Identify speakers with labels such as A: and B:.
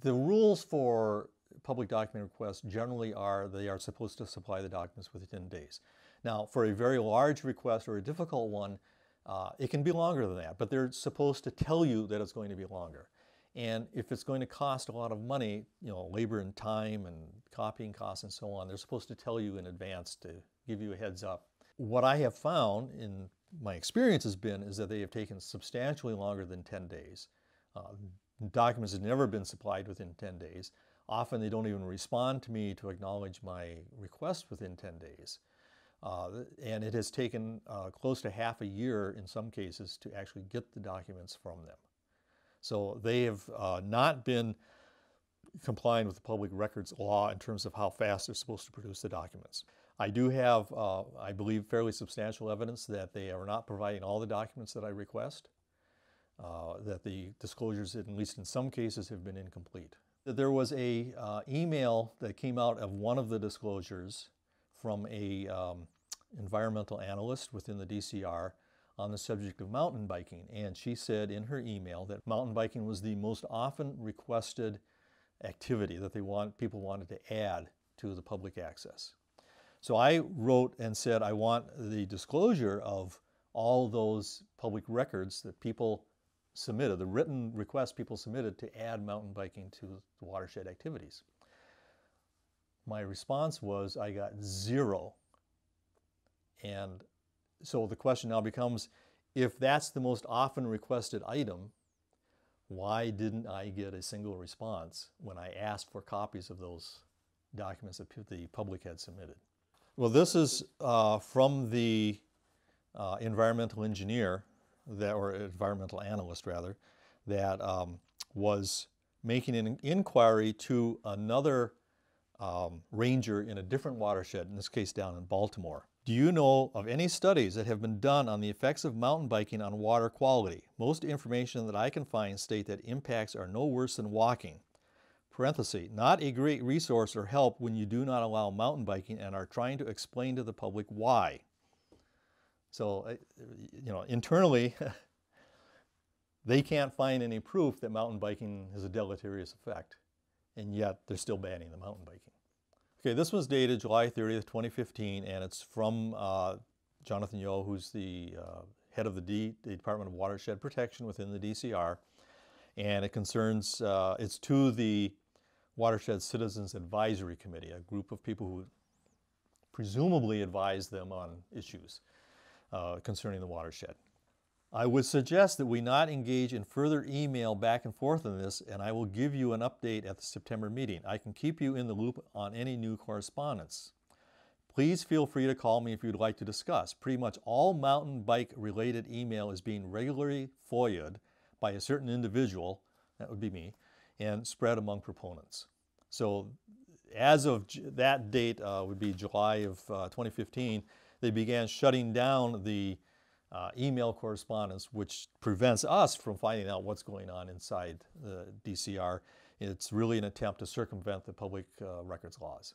A: The rules for public document requests generally are they are supposed to supply the documents within 10 days. Now, for a very large request or a difficult one, it can be longer than that, but they're supposed to tell you that it's going to be longer. And if it's going to cost a lot of money, labor and time and copying costs and so on, they're supposed to tell you in advance to give you a heads up. What I have found in my experience has been is that they have taken substantially longer than 10 days. Documents have never been supplied within 10 days. Often they don't even respond to me to acknowledge my request within 10 days. And it has taken close to half a year in some cases to actually get the documents from them. So they have not been complying with the public records law in terms of how fast they're supposed to produce the documents. I do have, I believe, fairly substantial evidence that they are not providing all the documents that I request, that the disclosures, at least in some cases, have been incomplete. There was a email that came out of one of the disclosures from a environmental analyst within the DCR on the subject of mountain biking, and she said in her email that mountain biking was the most often requested activity that people wanted to add to the public access. So I wrote and said I want the disclosure of all those public records that people submitted, the written requests people submitted to add mountain biking to the watershed activities. My response was I got 0. And so the question now becomes, if that's the most often requested item, why didn't I get a single response when I asked for copies of those documents that the public had submitted? Well, this is from the environmental engineer, or environmental analyst rather, that was making an inquiry to another ranger in a different watershed, in this case down in Baltimore. Do you know of any studies that have been done on the effects of mountain biking on water quality? Most information that I can find state that impacts are no worse than walking. Parenthesis, not a great resource or help when you do not allow mountain biking and are trying to explain to the public why. So, internally, they can't find any proof that mountain biking has a deleterious effect, and yet they're still banning the mountain biking. Okay, this was dated July 30th, 2015, and it's from Jonathan Yo, who's the head of the Department of Watershed Protection within the DCR, and it concerns, it's to the Watershed Citizens Advisory Committee, a group of people who presumably advise them on issues concerning the watershed. I would suggest that we not engage in further email back and forth on this, and I will give you an update at the September meeting. I can keep you in the loop on any new correspondence. Please feel free to call me if you'd like to discuss. Pretty much all mountain bike related email is being regularly FOIA'd by a certain individual, that would be me, and spread among proponents. So as of that date, would be July of 2015, they began shutting down the email correspondence, which prevents us from finding out what's going on inside the DCR. It's really an attempt to circumvent the public records laws.